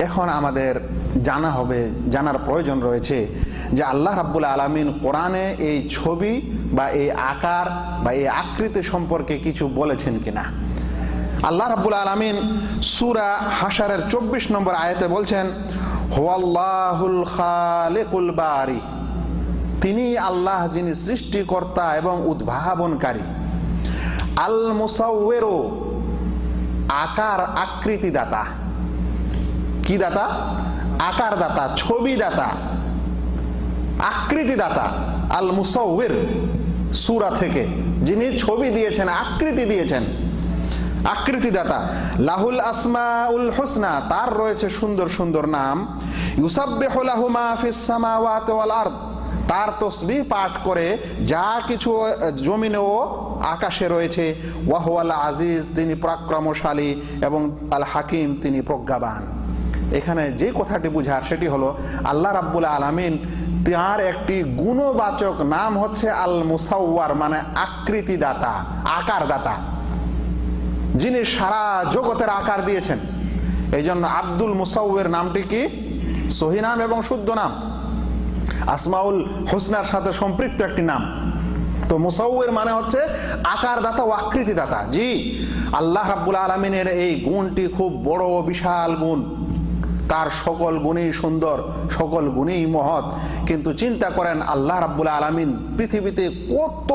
এখন আমাদের জানার প্রয়োজন রয়েছে যে আল্লাহ রাব্বুল আলামিন কোরআনে এই ছবি বা এই আকার বা এই আকৃতি সম্পর্কে কিছু বলেছেন কিনা। আল্লাহ রাব্বুল আলামিন সূরা হাশরের 24 নম্বর আয়াতে বলছেন, হুয়াল্লাহুল খালিকুল বারি, তিনি আল্লাহ যিনি সৃষ্টিকর্তা এবং উদ্ভাবনকারী। আল মুসাউওয়িরু, আকার আকৃতি দাতা। কি দাতা? আকার দাতা, ছবি দাতা, আকৃতি দাতা। আল মুসাউওয়ির, সূরা থেকে, যিনি ছবি দিয়েছেন, আকৃতি দিয়েছেন, আকৃতি দাতা। লাহুল আসমাউল হুসনা, তার রয়েছে সুন্দর সুন্দর নাম। ইউসাব্বিহু লাহু মা ফিস সামাওয়াতি ওয়াল আরদ, তার তসবিহ পাঠ করে যা কিছু জমিনে ও আকাশে রয়েছে। ওয়া হুয়াল আজিজ, তিনি পরাক্রমশালী, এবং আল হাকিম, তিনি প্রজ্ঞাবান। এখানে যে কথাটি বুঝার সেটি হলো আল্লাহ রাব্বুল আলামিন তার একটি গুণবাচক নাম হচ্ছে আল মুসাওয়ার, মানে আকৃতি দাতা, আকার দাতা, যিনি সারা জগতের আকার দিয়েছেন। এই জন্য আব্দুল মুসাউওয়ির নামটি কি? সহি নাম এবং শুদ্ধ নাম, আসমাউল হুসনার সাথে সম্পৃক্ত একটি নাম। তো মুসাউওয়ির মানে হচ্ছে আকার দাতা ও আকৃতি দাতা। জি, আল্লাহ রাব্বুল আলামিনের এই গুণটি খুব বড় বিশাল গুণ। তার সকল গুণই সুন্দর, সকল গুণই মহৎ। কিন্তু চিন্তা করেন আল্লাহ রাব্বুল আলামিন পৃথিবীতে কত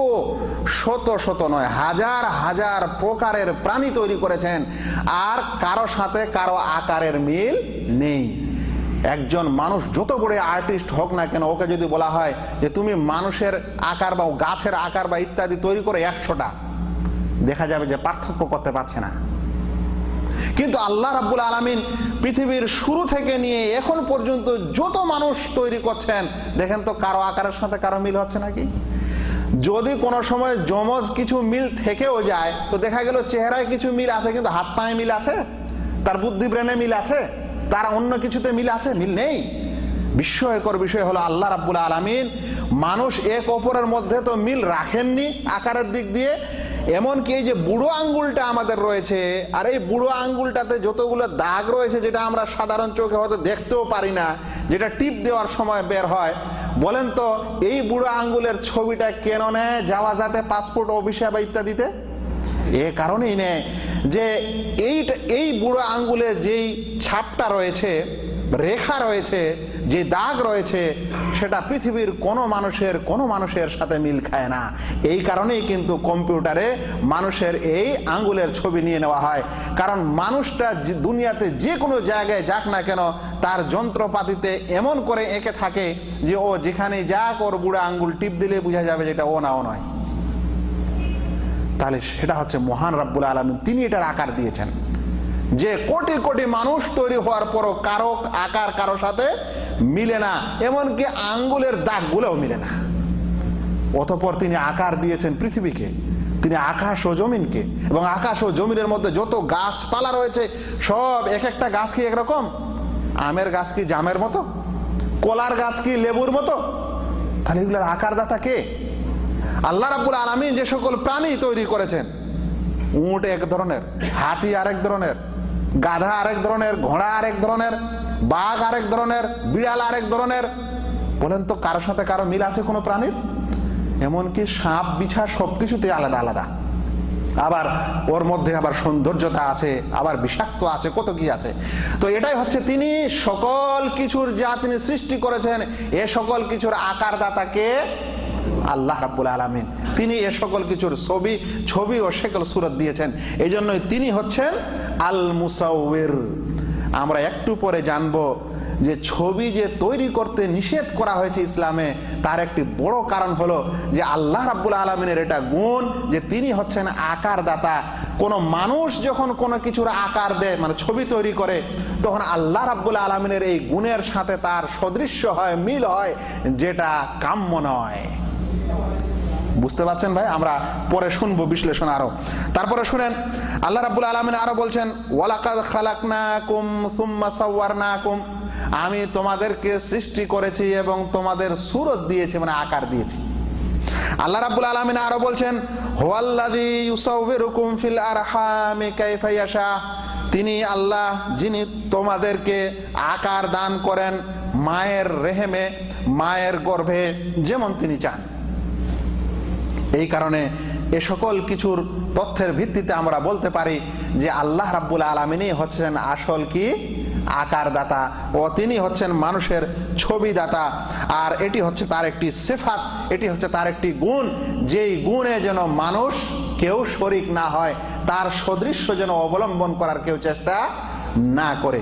শত শত নয়, হাজার হাজার প্রকারের প্রাণী তৈরি করেছেন, আর কারো সাথে কারো আকারের মিল নেই। একজন মানুষ যত বড় আর্টিস্ট হোক না কেন, ওকে যদি বলা হয় যে তুমি মানুষের আকার বা গাছের আকার বা ইত্যাদি তৈরি করে 100টা, দেখা যাবে যে পার্থক্য করতে পারছে না। কিন্তু আল্লাহ রাব্বুল আলামিন পৃথিবীর শুরু থেকে নিয়ে এখন পর্যন্ত যত মানুষ তৈরি করছেন, দেখেন তো কারো আকারের সাথে কারো মিল হচ্ছে নাকি? যদি কোনো সময় জমজ কিছু মিল থেকেও যায়, তো দেখা গেল চেহারায় কিছু মিল আছে, কিন্তু হাত পায়ে মিল আছে, তার বুদ্ধি ব্রেনে মিল আছে, তার অন্য কিছুতে মিল আছে? মিল নেই। বিস্ময়কর বিষয় হলো আল্লাহ রাব্বুল আলামিন মানুষ এক অপরের মধ্যে তো মিল রাখেননি আকারের দিক দিয়ে। এমনকি এই যে বুড়ো আঙ্গুলটা আমাদের রয়েছে, আর এই বুড়ো আঙ্গুলটাতে যতগুলো দাগ রয়েছে, যেটা আমরা সাধারণ চোখে হয়তো দেখতেও পারি না, যেটা টিপ দেওয়ার সময় বের হয়, বলেন তো এই বুড়ো আঙ্গুলের ছবিটা কেন নেয় জাওয়াজাতে, পাসপোর্ট অফিসে বা ইত্যাদিতে? এ কারণেই নেয় যে এই বুড়ো আঙ্গুলে যেই ছাপটা রয়েছে, রেখা রয়েছে, যে দাগ রয়েছে, সেটা পৃথিবীর কোনো মানুষের সাথে মিল খায় না। এই কারণেই কিন্তু কম্পিউটারে মানুষের এই আঙ্গুলের ছবি নিয়ে নেওয়া হয়, কারণ মানুষটা দুনিয়াতে যে কোনো জায়গায় যাক না কেন, তার যন্ত্রপাতিতে এমন করে এঁকে থাকে যে ও যেখানে যাক ওর বুড়ো আঙ্গুল টিপ দিলে বোঝা যাবে যেটা ও না ও নয়। তাহলে সেটা হচ্ছে মহান রাব্বুল আলামিন, তিনি এটার আকার দিয়েছেন। যে কোটি কোটি মানুষ তৈরি হওয়ার পরও কারো আকার কারো সাথে মিলে না, এমনকি আঙ্গুলের দাগগুলোও মিলে না। অতঃপর তিনি আকার দিয়েছেন পৃথিবীকে, তিনি আকাশ ও জমিনকে, এবং আকাশ ও জমিনের মধ্যে যত গাছপালা রয়েছে সব এক একটা গাছ কি একরকম? আমের গাছ কি জামের মতো? কলার গাছ কি লেবুর মতো? তাহলে এগুলোর আকার দাতা কে? আল্লাহ রাব্বুল আলামিন যে সকল প্রাণী তৈরি করেছেন, উট এক ধরনের, হাতি আরেক ধরনের, গাধা আরেক ধরনের, ঘোড়া আরেক ধরনের, বাঘ আরেক ধরনের, বিড়াল আরেক ধরনের, বলেন তো কারোর সাথে কারো মিল আছে কোনো প্রাণীর? এমনকি সাপ বিছা সবকিছুতে আলাদা আলাদা। আবার ওর মধ্যে আবার সৌন্দর্যতা আছে, আবার বিষাক্ত আছে, কত কি আছে। তো এটাই হচ্ছে তিনি সকল কিছুর যা তিনি সৃষ্টি করেছেন, এ সকল কিছুর আকার দাতাকে আল্লাহ রাব্বুল আলামিন। তিনি এ সকল কিছুর ছবি ও সকল সূরত দিয়েছেন। এই জন্যই তিনি হচ্ছেন আল মুসাউওয়ির। আমরা একটু পরে জানবো যে ছবি যে তৈরি করতে নিষেধ করা হয়েছে ইসলামে, তার একটি বড় কারণ হলো যে আল্লাহ রাব্বুল আলামিনের এটা গুণ যে তিনি হচ্ছেন আকার দাতা। কোন মানুষ যখন কোনো কিছুর আকার দেয়, মানে ছবি তৈরি করে, তখন আল্লাহ রাব্বুল আলামিনের এই গুণের সাথে তার সদৃশ্য হয়, মিল হয়, যেটা কাম্য নয়। বুঝতে পারছেন ভাই? আমরা পরে শুনবো বিশ্লেষণ আরো। তারপরে শুনেন আল্লাহ রাব্বুল আলামিন আরো বলছেন, ওয়ালাকাদ খালাকনাকুম সুম্মা সাওয়ারনাকুম, আমি তোমাদেরকে সৃষ্টি করেছি এবং তোমাদের সূরত দিয়েছি, মানে আকার দিয়েছি। আল্লাহ রাব্বুল আলামিন আরো বলছেন, হুয়াল্লাযী ইউসাউবিরুকুম ফিল আরহামি কাইফা ইয়াশা, তিনি আল্লাহ যিনি তোমাদেরকে আকার দান করেন মায়ের রেহেমে, মায়ের গর্ভে, যেমন তিনি চান। এই কারণে এ সকল কিছুর তথ্যের ভিত্তিতে আমরা বলতে পারি যে আল্লাহ রাব্বুল আলামিনই হচ্ছেন আসল কি আকার দাতা, ও তিনি হচ্ছেন মানুষের ছবি দাতা। আর এটি হচ্ছে তার একটি সিফাত, এটি হচ্ছে তার একটি গুণ, যেই গুণে যেন মানুষ কেউ শরীক না হয়, তার সদৃশ্য যেন অবলম্বন করার কেউ চেষ্টা না করে।